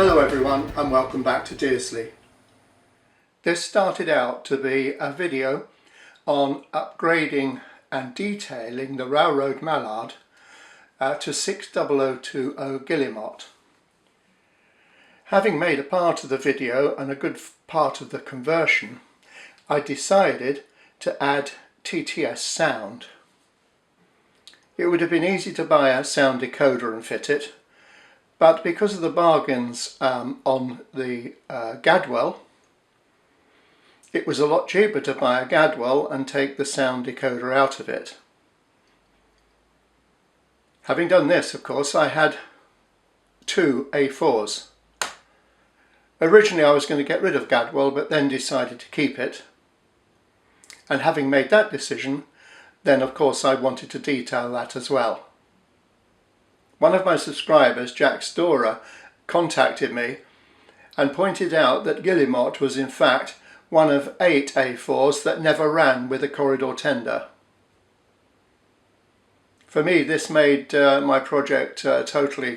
Hello everyone and welcome back to Dearsley. This started out to be a video on upgrading and detailing the railroad mallard to 60020 guillemot. Having made a part of the video and a good part of the conversion, I decided to add TTS sound. It would have been easy to buy a sound decoder and fit it, but because of the bargains on the Gadwell, it was a lot cheaper to buy a Gadwell and take the sound decoder out of it. Having done this, of course, I had two A4s. Originally I was going to get rid of Gadwell, but then decided to keep it. And having made that decision, then of course I wanted to detail that as well. One of my subscribers, Jack Storer, contacted me and pointed out that guillemot was in fact one of 8 A4s that never ran with a corridor tender. For me, this made my project totally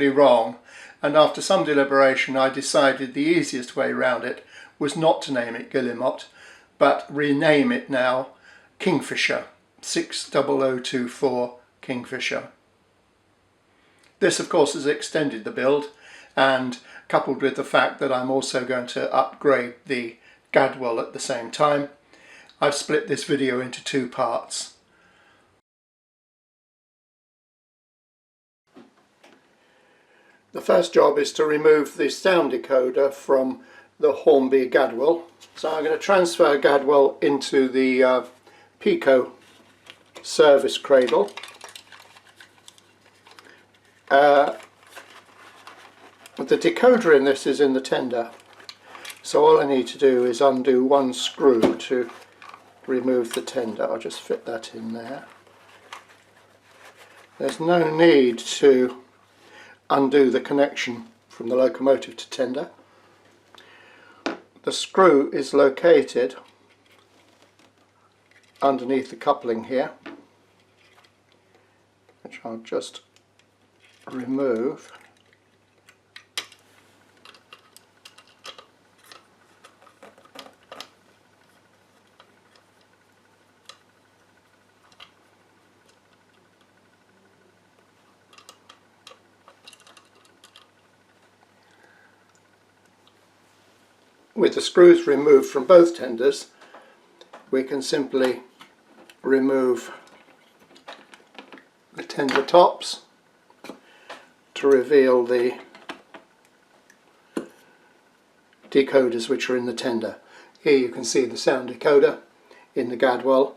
wrong, and after some deliberation I decided the easiest way around it was not to name it guillemot, but rename it now Kingfisher, 60024 Kingfisher. This of course has extended the build, and coupled with the fact that I'm also going to upgrade the Gadwell at the same time, I've split this video into two parts. The first job is to remove the sound decoder from the Hornby Gadwell. So I'm going to transfer Gadwell into the Pico service cradle. But the decoder in this is in the tender, so all I need to do is undo one screw to remove the tender. I'll just fit that in there. There's no need to undo the connection from the locomotive to tender. The screw is located underneath the coupling here, which I'll just remove. With the screws removed from both tenders, we can simply remove the tender tops to reveal the decoders which are in the tender. Here you can see the sound decoder in the Gadwell,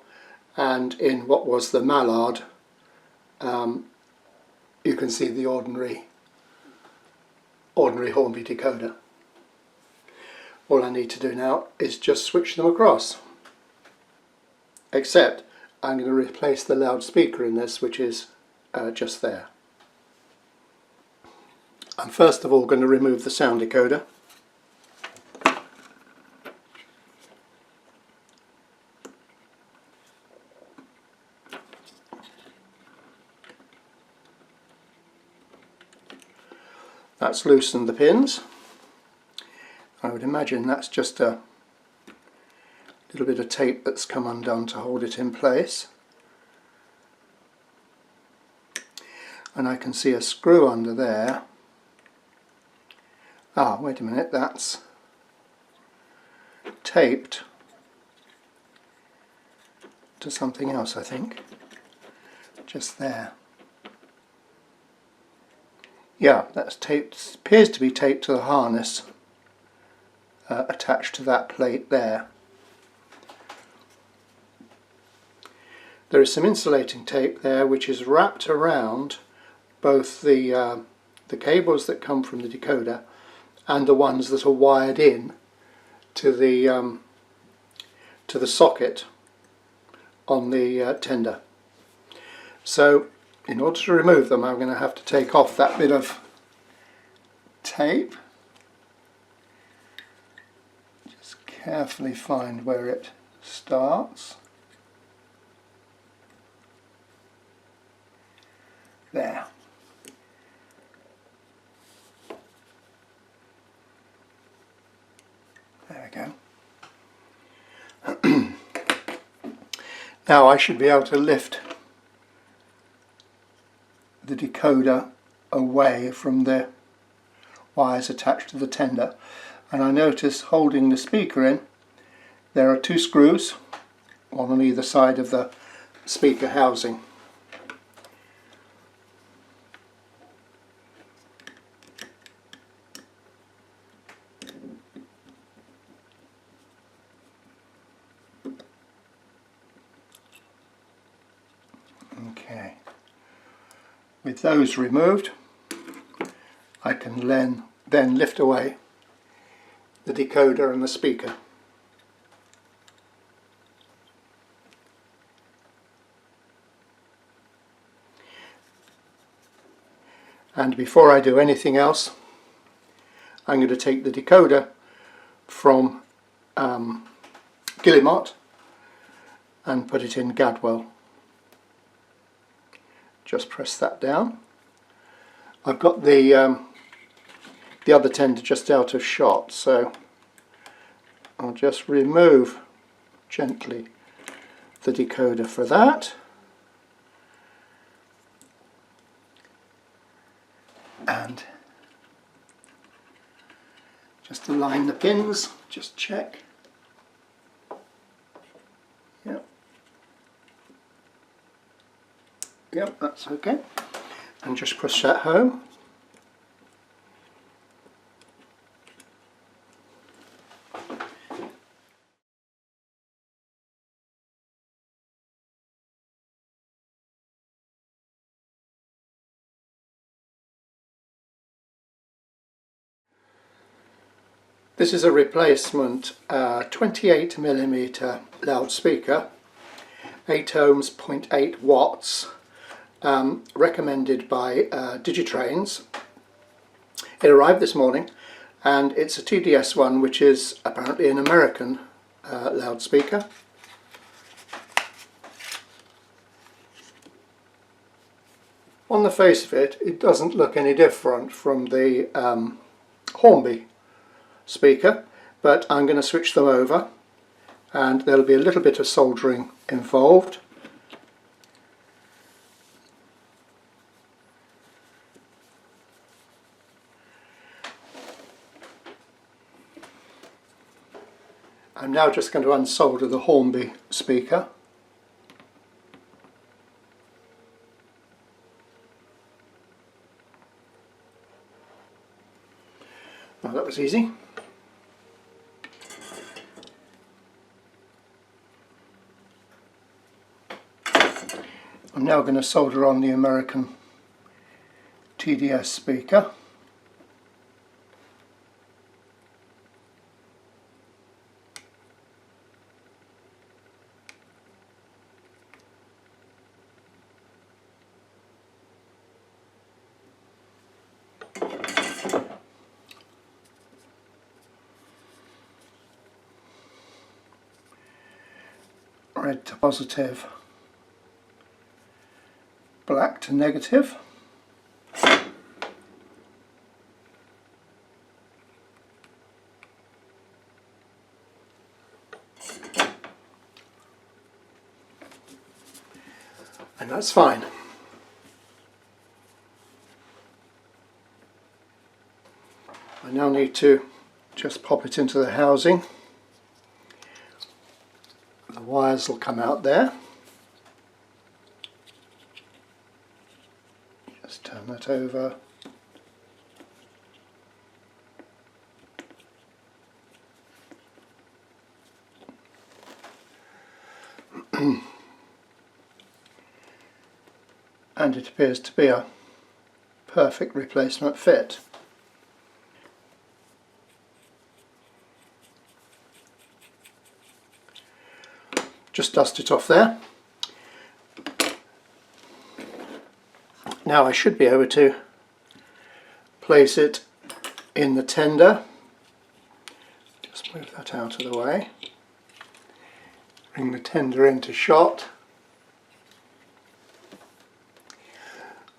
and in what was the mallard you can see the ordinary Hornby decoder. All I need to do now is just switch them across, except I'm going to replace the loudspeaker in this, which is just there. I'm first of all going to remove the sound decoder. That's loosened the pins. I would imagine that's just a little bit of tape that's come undone to hold it in place. And I can see a screw under there. Ah, wait a minute, that's taped to something else, I think. Just there. Yeah, that's taped, appears to be taped to the harness attached to that plate there. There is some insulating tape there which is wrapped around both the cables that come from the decoder and the ones that are wired in to the socket on the tender. So in order to remove them, I'm going to have to take off that bit of tape. Just carefully find where it starts. There. we go. Now I should be able to lift the decoder away from the wires attached to the tender, and I notice holding the speaker in there are 2 screws, one on either side of the speaker housing. Okay, with those removed I can then lift away the decoder and the speaker. And before I do anything else, I'm going to take the decoder from Guillemot and put it in Gadwell. Just press that down. I've got the other tender just out of shot, so I'll just remove gently the decoder for that. And just align the pins, just check. Yep, that's okay. And just push that home. This is a replacement 28mm loudspeaker, 8 ohms, 0.8 watts, recommended by Digitrains. It arrived this morning, and it's a TDS one, which is apparently an American loudspeaker. On the face of it, it doesn't look any different from the Hornby speaker, but I'm going to switch them over, and there'll be a little bit of soldering involved. I'm now just going to unsolder the Hornby speaker. Well, that was easy. I'm now going to solder on the American TDS speaker. Red to positive, black to negative. And that's fine. I now need to just pop it into the housing. The wires will come out there. Just turn that over. And it appears to be a perfect replacement fit. Just dust it off there. Now I should be able to place it in the tender. Just move that out of the way. Bring the tender into shot.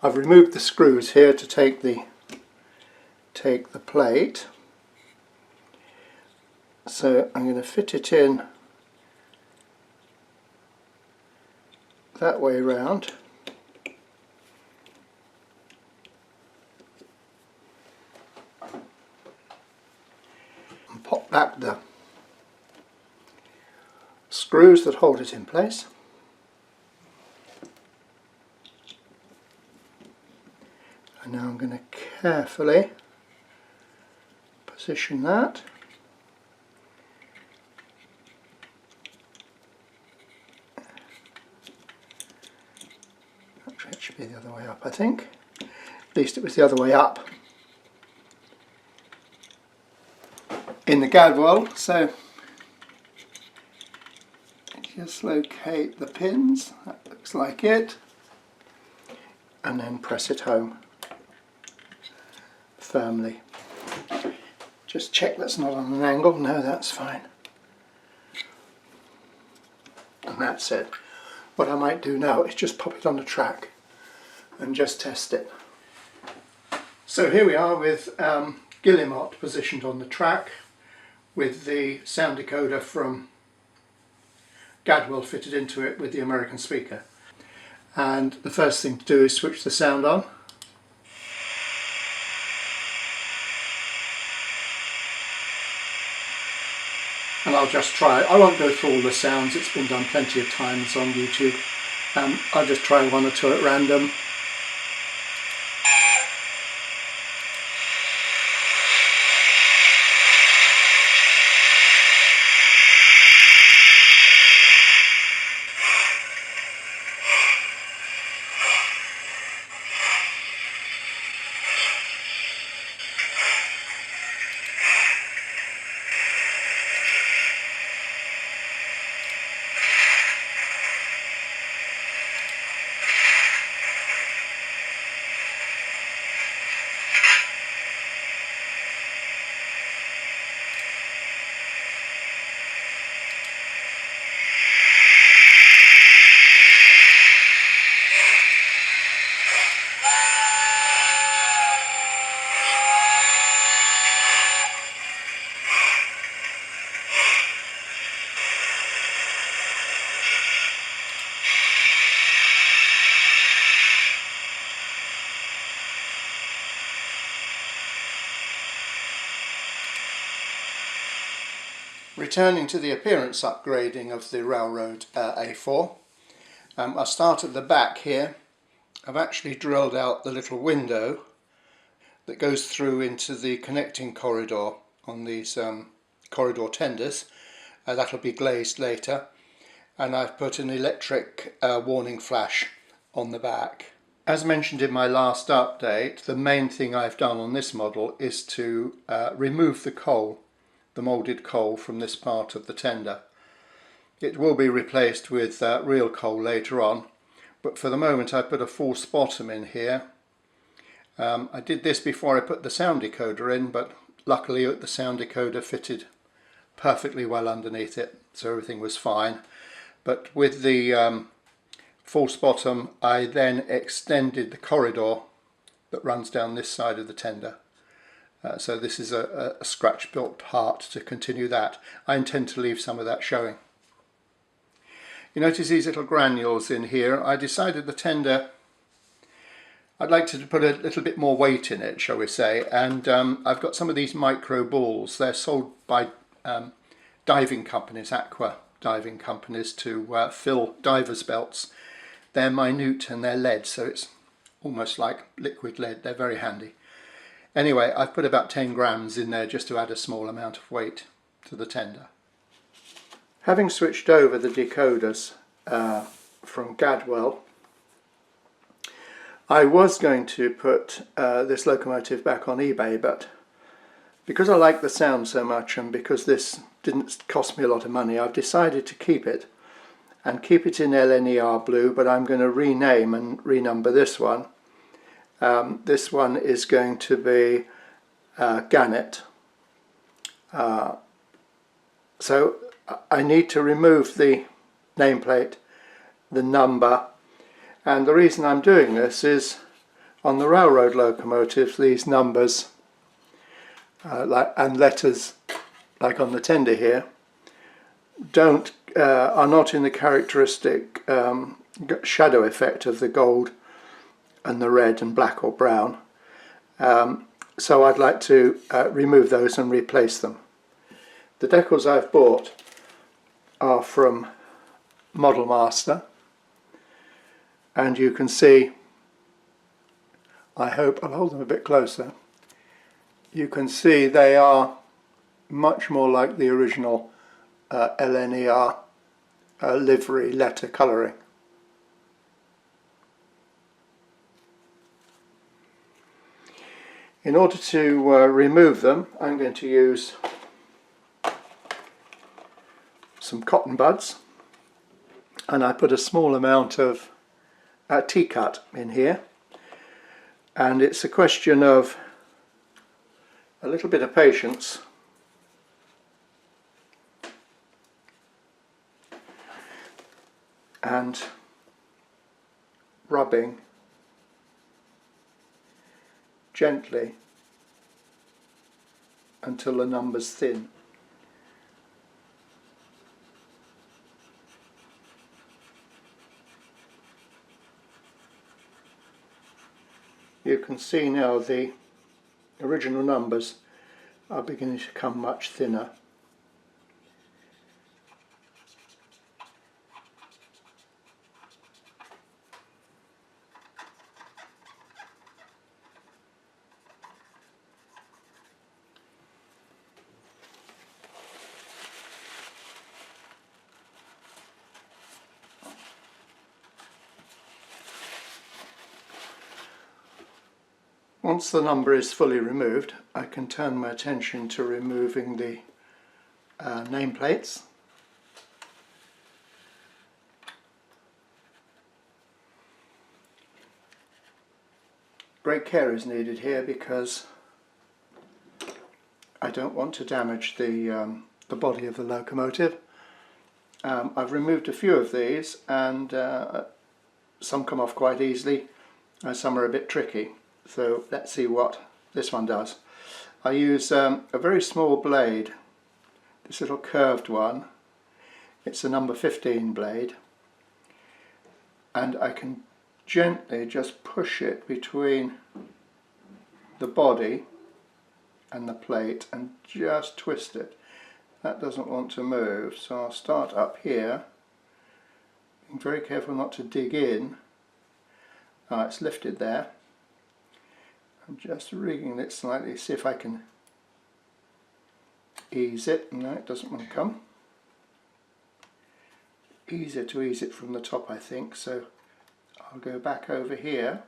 I've removed the screws here to take the plate. So I'm going to fit it in that way round. And pop back the screws that hold it in place. And now I'm going to carefully position that. Actually, it should be the other way up, I think. At least it was the other way up in the gad world. So just locate the pins, that looks like it, and then press it home firmly. Just check that's not on an angle. No, that's fine. And that's it. What I might do now is just pop it on the track and just test it. So here we are with Guillemot positioned on the track with the sound decoder from Gadwell fitted into it with the American speaker. And the first thing to do is switch the sound on. And I'll just try, I won't go through all the sounds, it's been done plenty of times on YouTube. I'll just try one or two at random. Returning to the appearance upgrading of the Railroad A4, I'll start at the back here. I've actually drilled out the little window that goes through into the connecting corridor on these corridor tenders. That'll be glazed later, and I've put an electric warning flash on the back. As mentioned in my last update, the main thing I've done on this model is to remove the coal, the moulded coal from this part of the tender. It will be replaced with real coal later on, but for the moment I put a false bottom in here. I did this before I put the sound decoder in, but luckily the sound decoder fitted perfectly well underneath it, so everything was fine. But with the false bottom, I then extended the corridor that runs down this side of the tender. So this is a scratch built part to continue that. I intend to leave some of that showing. You notice these little granules in here. I decided the tender, I'd like to put a little bit more weight in it, shall we say, and I've got some of these micro balls. They're sold by diving companies, aqua diving companies, to fill divers belts. They're minute and they're lead, so it's almost like liquid lead. They're very handy. Anyway, I've put about 10 grams in there just to add a small amount of weight to the tender. Having switched over the decoders from Gadwell, I was going to put this locomotive back on eBay, but because I like the sound so much and because this didn't cost me a lot of money, I've decided to keep it and keep it in LNER blue, but I'm going to rename and renumber this one. This one is going to be Gannet. So I need to remove the nameplate, the number, and the reason I'm doing this is on the railroad locomotives these numbers and letters like on the tender here, are not in the characteristic shadow effect of the gold and the red and black or brown. So I'd like to remove those and replace them. The decals I've bought are from Model Master, and you can see, I hope I'll hold them a bit closer, you can see they are much more like the original LNER livery letter colouring. In order to remove them, I'm going to use some cotton buds, and I put a small amount of tea cut in here, and it's a question of a little bit of patience and rubbing gently until the number's thin. You can see now the original numbers are beginning to come much thinner. Once the number is fully removed, I can turn my attention to removing the nameplates. Great care is needed here because I don't want to damage the body of the locomotive. I've removed a few of these, and some come off quite easily and some are a bit tricky. So let's see what this one does. I use a very small blade, this little curved one. It's a number 15 blade, and I can gently just push it between the body and the plate and just twist it. That doesn't want to move, so I'll start up here, being very careful not to dig in. It's lifted there. I'm just rigging it slightly, see if I can ease it. No, it doesn't want to come. Easier to ease it from the top, I think, so I'll go back over here.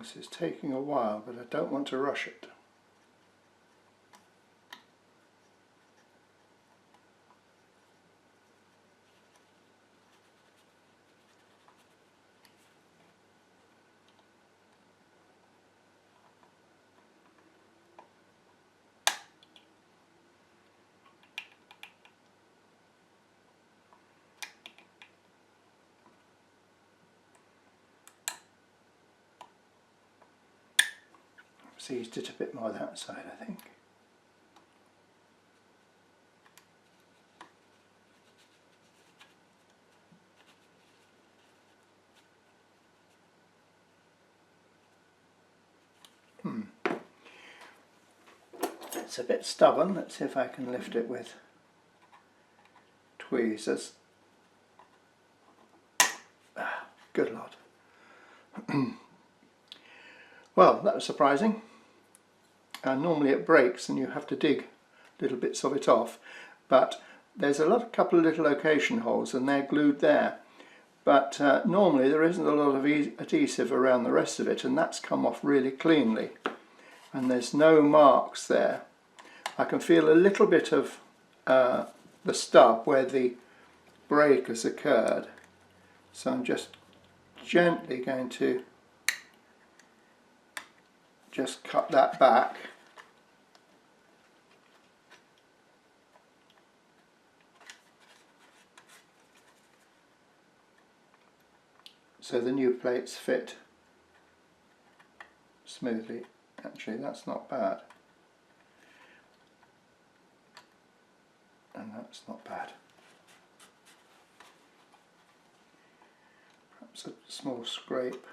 This is taking a while, but I don't want to rush it. Seized it a bit more that side, I think. It's a bit stubborn. Let's see if I can lift it with tweezers. Good Lord. Well, that was surprising. Normally it breaks and you have to dig little bits of it off, but there's a couple of little location holes and they're glued there. But normally there isn't a lot of adhesive around the rest of it, and that's come off really cleanly. And there's no marks there. I can feel a little bit of the stub where the break has occurred. So I'm just gently going to just cut that back. So the new plates fit smoothly. Actually, that's not bad. And that's not bad. Perhaps a small scrape.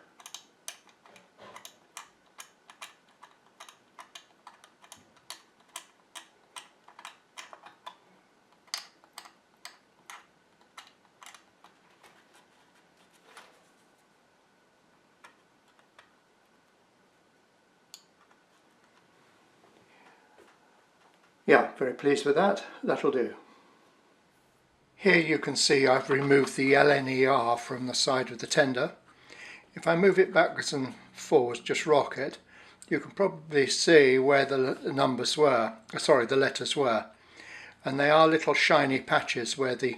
Yeah, very pleased with that. That'll do. Here you can see I've removed the LNER from the side of the tender. If I move it backwards and forwards, just rock it, you can probably see where the numbers were, sorry, the letters were. And they are little shiny patches where the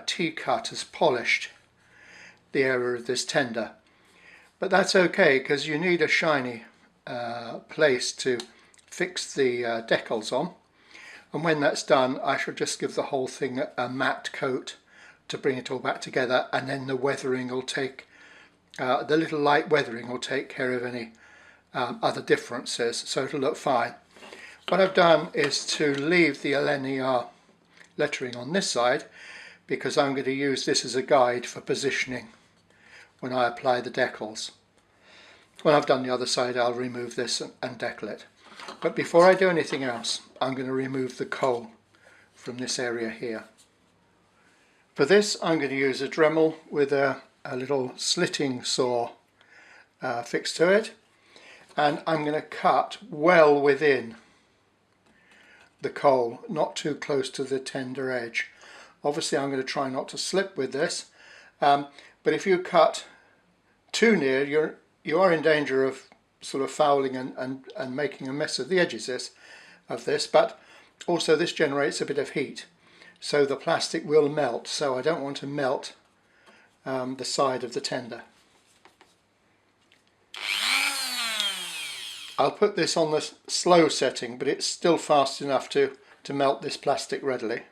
T-cut has polished the area of this tender. But that's okay, because you need a shiny place to fix the decals on. And when that's done, I shall just give the whole thing a matte coat to bring it all back together, and then the weathering will take, the little light weathering will take care of any other differences, so it'll look fine. What I've done is to leave the LNER lettering on this side, because I'm going to use this as a guide for positioning when I apply the decals. When I've done the other side, I'll remove this and decal it. But before I do anything else, I'm going to remove the coal from this area here. For this, I'm going to use a Dremel with a little slitting saw fixed to it, and I'm going to cut well within the coal, not too close to the tender edge. Obviously I'm going to try not to slip with this, but if you cut too near, you are in danger of sort of fouling and making a mess of the edges of this, but also this generates a bit of heat, so the plastic will melt, so I don't want to melt the side of the tender. I'll put this on the slow setting, but it's still fast enough to melt this plastic readily.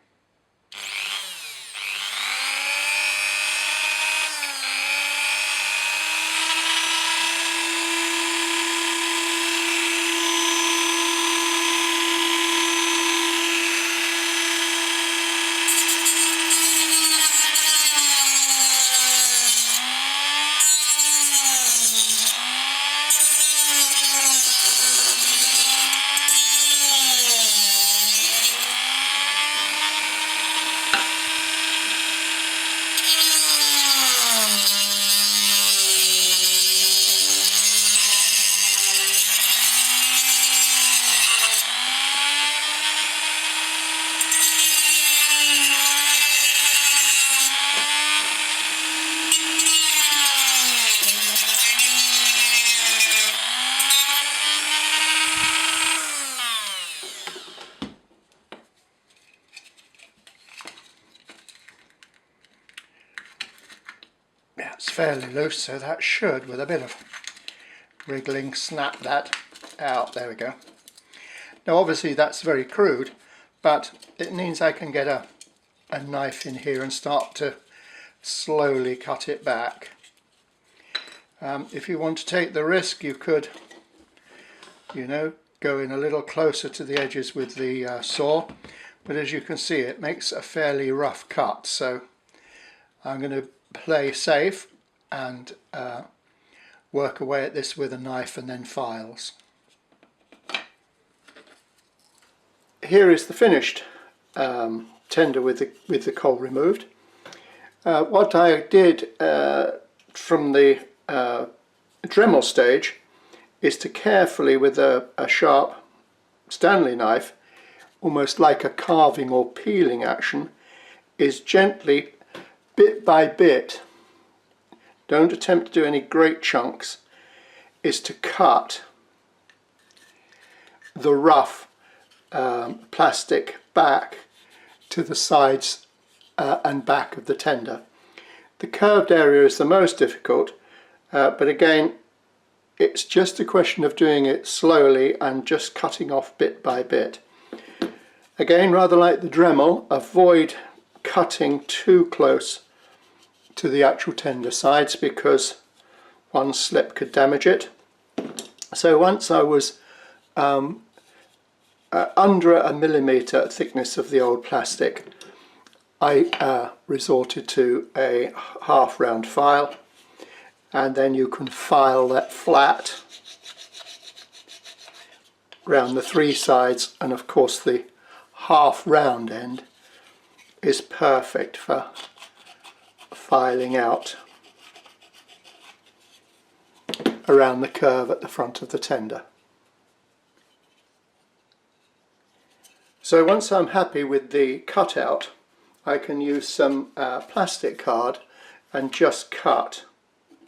Yeah, it's fairly loose, so that should, with a bit of wriggling, snap that out. There we go. Now obviously that's very crude, but it means I can get a knife in here and start to slowly cut it back. If you want to take the risk, you could, you know, go in a little closer to the edges with the saw, but as you can see it makes a fairly rough cut, so I'm going to play safe and work away at this with a knife and then files. Here is the finished tender with the coal removed. What I did from the Dremel stage is to carefully, with a sharp Stanley knife, almost like a carving or peeling action, is gently, bit by bit, don't attempt to do any great chunks, is to cut the rough plastic back to the sides and back of the tender. The curved area is the most difficult, but again it's just a question of doing it slowly and just cutting off bit by bit. Again, rather like the Dremel, avoid cutting too close to the actual tender sides because one slip could damage it. So once I was under 1 millimetre thickness of the old plastic, I resorted to a half round file, and then you can file that flat round the 3 sides, and of course the half round end is perfect for filing out around the curve at the front of the tender. So once I'm happy with the cutout, I can use some plastic card and just cut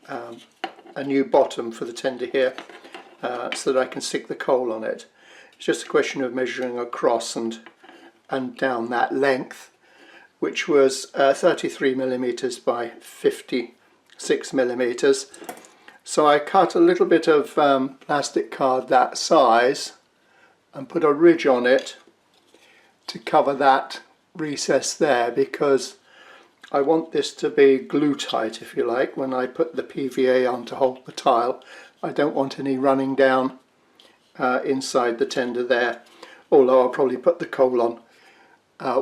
a new bottom for the tender here so that I can stick the coal on it. It's just a question of measuring across and down that length, which was 33 millimeters by 56 millimeters. So I cut a little bit of plastic card that size and put a ridge on it to cover that recess there, because I want this to be glue tight, if you like, when I put the PVA on to hold the tile. I don't want any running down inside the tender there, although I'll probably put the coal on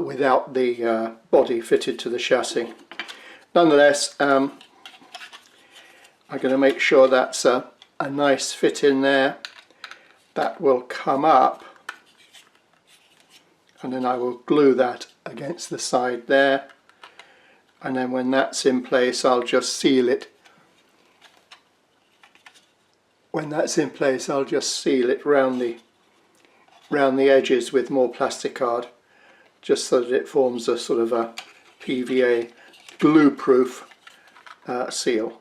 without the body fitted to the chassis. Nonetheless, I'm going to make sure that's a nice fit in there. That will come up, and then I will glue that against the side there, and then when that's in place I'll just seal it. When that's in place I'll just seal it round the edges with more plastic card, just so that it forms a sort of a PVA glue-proof seal.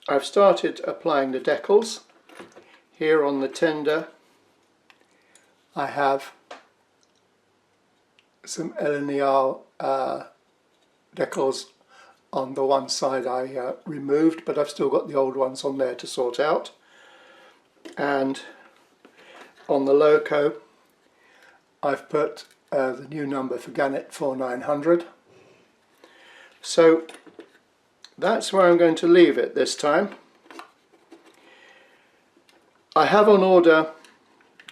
I've started applying the decals. Here on the tender I have some Elenial decals on the one side I removed, but I've still got the old ones on there to sort out. And on the loco I've put the new number for Gannett 4900. So that's where I'm going to leave it this time. I have on order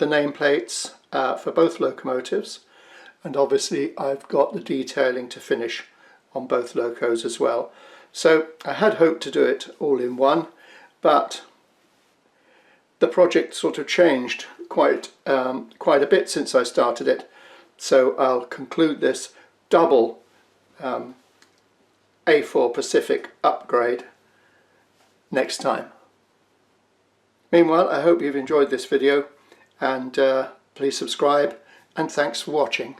the nameplates for both locomotives, and obviously I've got the detailing to finish on both locos as well. So I had hoped to do it all in one, but the project sort of changed quite a bit since I started it, so I'll conclude this double A4 Pacific upgrade next time. Meanwhile, I hope you've enjoyed this video, and please subscribe, and thanks for watching.